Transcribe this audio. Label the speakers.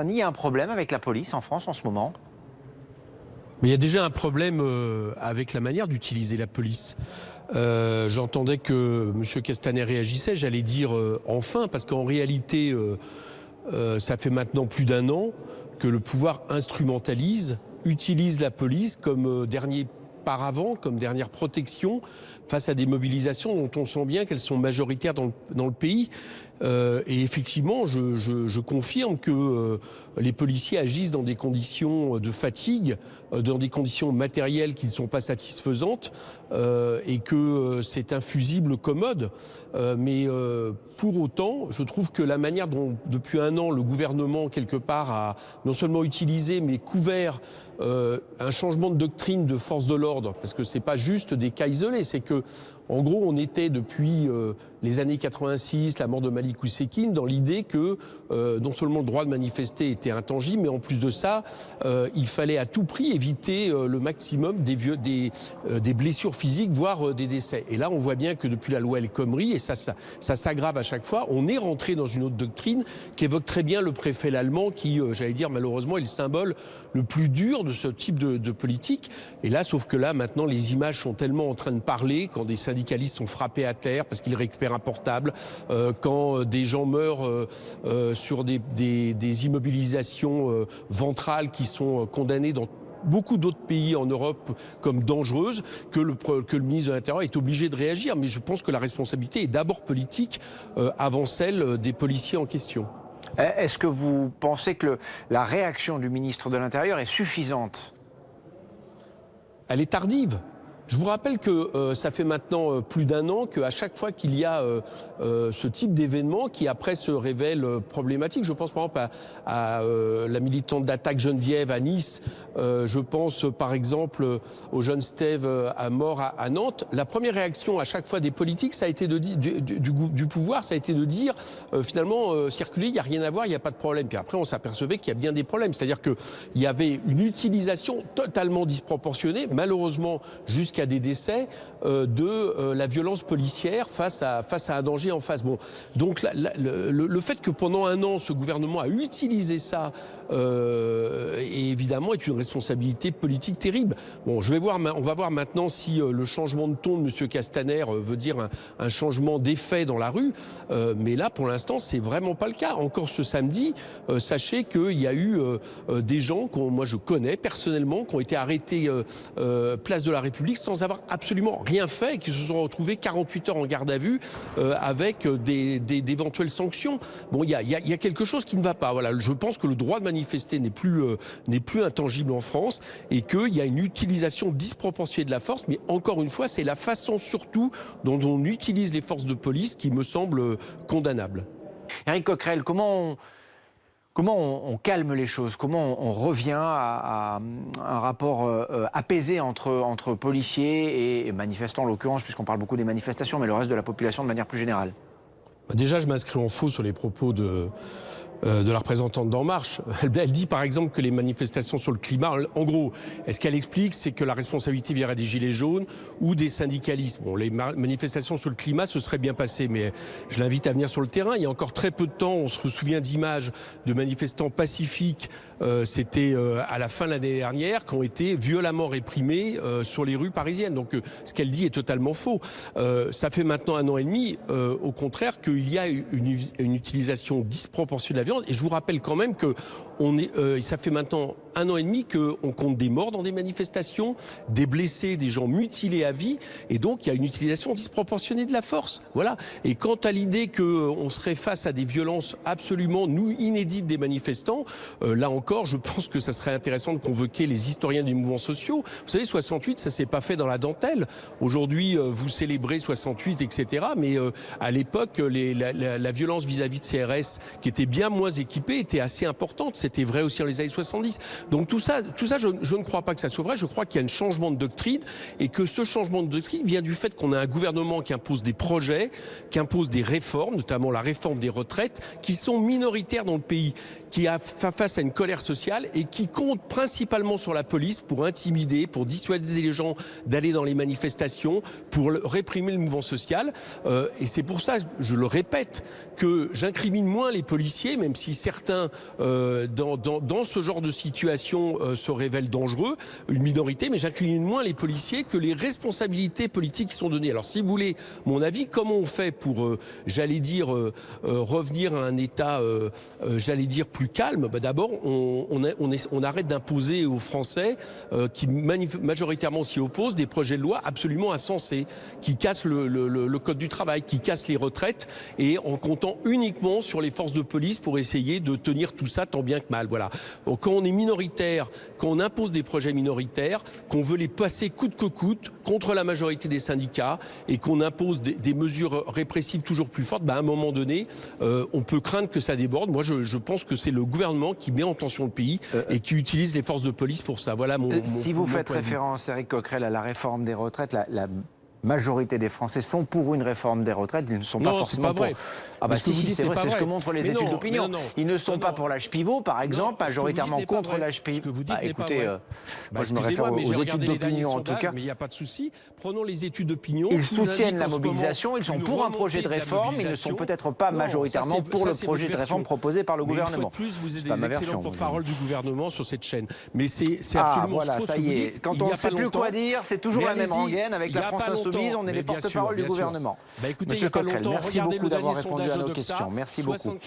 Speaker 1: Il y a un problème avec la police en France en ce moment?
Speaker 2: Mais il y a déjà un problème avec la manière d'utiliser la police. J'entendais que M. Castaner réagissait, j'allais dire enfin, parce qu'en réalité, ça fait maintenant plus d'un an que le pouvoir instrumentalise, utilise la police comme dernier paravent, comme dernière protection face à des mobilisations dont on sent bien qu'elles sont majoritaires dans le pays. Et effectivement, je confirme que les policiers agissent dans des conditions de fatigue, dans des conditions matérielles qui ne sont pas satisfaisantes, et que c'est un fusible commode. Mais pour autant, je trouve que la manière dont, depuis un an, le gouvernement, quelque part, a non seulement utilisé, mais couvert un changement de doctrine de force de l'ordre, parce que c'est pas juste des cas isolés, c'est que, en gros, on était depuis les années 86, la mort de Malik Oussekine, dans l'idée que non seulement le droit de manifester était intangible, mais en plus de ça, il fallait à tout prix éviter le maximum des blessures physiques, voire des décès. Et là, on voit bien que depuis la loi El Khomri, et ça s'aggrave à chaque fois, on est rentré dans une autre doctrine qui évoque très bien le préfet l'allemand, qui, j'allais dire, malheureusement, est le symbole le plus dur de ce type de politique. Et là, sauf que là, maintenant, les images sont tellement en train de parler, quand des syndicalistes sont frappés à terre parce qu'ils récupèrent un portable, quand des gens meurent sur des immobilisations ventrales qui sont condamnées dans beaucoup d'autres pays en Europe comme dangereuses, que le ministre de l'Intérieur est obligé de réagir. Mais je pense que la responsabilité est d'abord politique avant celle des policiers en question.
Speaker 1: Est-ce que vous pensez que la réaction du ministre de l'Intérieur est suffisante?
Speaker 2: Elle est tardive. Je vous rappelle que ça fait maintenant plus d'un an qu'à chaque fois qu'il y a ce type d'événement qui après se révèle problématique, je pense par exemple à la militante d'attaque Geneviève à Nice, je pense par exemple au jeune Steve à mort à Nantes, la première réaction à chaque fois des politiques, ça a été du pouvoir, ça a été de dire finalement circuler, il n'y a rien à voir, il n'y a pas de problème. Puis après on s'apercevait qu'il y a bien des problèmes, c'est-à-dire qu'il y avait une utilisation totalement disproportionnée, malheureusement jusqu'à des décès de la violence policière face à un danger en face. Bon, donc le fait que pendant un an ce gouvernement a utilisé ça évidemment est une responsabilité politique terrible. Bon, on va voir maintenant si le changement de ton de M. Castaner veut dire un changement d'effet dans la rue, mais là pour l'instant c'est vraiment pas le cas. Encore ce samedi, sachez qu'il y a eu des gens que moi je connais personnellement qui ont été arrêtés place de la République sans avoir absolument rien fait et qui se sont retrouvés 48 heures en garde à vue avec d'éventuelles sanctions. Bon, il y a quelque chose qui ne va pas. Voilà, je pense que le droit de manifester n'est plus intangible en France et qu'il y a une utilisation disproportionnée de la force. Mais encore une fois, c'est la façon surtout dont on utilise les forces de police qui me semble condamnable.
Speaker 1: Éric Coquerel, comment on calme les choses? Comment on revient à un rapport apaisé entre policiers et manifestants, en l'occurrence, puisqu'on parle beaucoup des manifestations, mais le reste de la population de manière plus générale?
Speaker 2: Déjà, je m'inscris en faux sur les propos de la représentante d'En Marche. Elle dit par exemple que les manifestations sur le climat, en gros, ce qu'elle explique, c'est que la responsabilité viendrait des Gilets jaunes ou des syndicalistes. Bon, les manifestations sur le climat, ce serait bien passé, mais je l'invite à venir sur le terrain. Il y a encore très peu de temps, on se souvient d'images de manifestants pacifiques, c'était à la fin de l'année dernière, qui ont été violemment réprimés sur les rues parisiennes. Donc ce qu'elle dit est totalement faux. Ça fait maintenant un an et demi, au contraire, qu'il y a une utilisation disproportionnée de la violence. Et je vous rappelle quand même que ça fait maintenant un an et demi qu'on compte des morts dans des manifestations, des blessés, des gens mutilés à vie, et donc il y a une utilisation disproportionnée de la force. Voilà. Et quant à l'idée qu'on serait face à des violences absolument inédites des manifestants, là encore, je pense que ça serait intéressant de convoquer les historiens des mouvements sociaux. Vous savez, 68, ça s'est pas fait dans la dentelle. Aujourd'hui, vous célébrez 68, etc. Mais à l'époque, la violence vis-à-vis de CRS, qui était bien moins équipée, était assez importante. C'était vrai aussi dans les années 70. Donc tout ça je ne crois pas que ça soit vrai. Je crois qu'il y a un changement de doctrine et que ce changement de doctrine vient du fait qu'on a un gouvernement qui impose des projets, qui impose des réformes, notamment la réforme des retraites, qui sont minoritaires dans le pays, qui a face à une colère sociale et qui compte principalement sur la police pour intimider, pour dissuader les gens d'aller dans les manifestations, pour réprimer le mouvement social. Et c'est pour ça, je le répète, que j'incrimine moins les policiers, même si certains, dans ce genre de situation, se révèlent dangereux, une minorité, mais j'incrimine moins les policiers que les responsabilités politiques qui sont données. Alors si vous voulez mon avis, comment on fait pour, j'allais dire, revenir à un état, j'allais dire, plus calme? D'abord, on arrête d'imposer aux Français, qui majoritairement s'y opposent, des projets de loi absolument insensés, qui cassent le code du travail, qui cassent les retraites, et en comptant uniquement sur les forces de police pour essayer de tenir tout ça tant bien que mal. Voilà. Quand on est minoritaire, quand on impose des projets minoritaires, qu'on veut les passer coûte que coûte contre la majorité des syndicats et qu'on impose des mesures répressives toujours plus fortes, à un moment donné, on peut craindre que ça déborde. Moi, je pense que c'est le gouvernement qui met en tension le pays et qui utilise les forces de police pour ça. Voilà
Speaker 1: si vous faites référence, Éric Coquerel, à la réforme des retraites, la majorité des Français sont pour une réforme des retraites, ils ne sont pas forcément pour... Ah bah si, c'est vrai, c'est ce que montrent les études d'opinion. Ils ne sont pas pour l'âge pivot, par exemple, majoritairement contre l'âge pivot. Écoutez, moi je me réfère aux études d'opinion en tout cas.
Speaker 2: Mais il n'y a pas de souci. Prenons les études d'opinion.
Speaker 1: Ils soutiennent la mobilisation, ils sont pour un projet de réforme, ils ne sont peut-être pas majoritairement pour le projet de réforme proposé par le gouvernement.
Speaker 2: Une fois de plus, vous êtes des excellents porte-parole du gouvernement sur cette chaîne. Mais c'est absolument faux ce que vous dites.
Speaker 1: Quand on ne sait plus quoi dire, c'est toujours la même rengaine avec la France insoumise, on est les porte-parole du gouvernement.
Speaker 2: Écoutez,
Speaker 1: Monsieur Coquerel, merci beaucoup d'avoir
Speaker 2: répondu
Speaker 1: à nos questions. Merci beaucoup.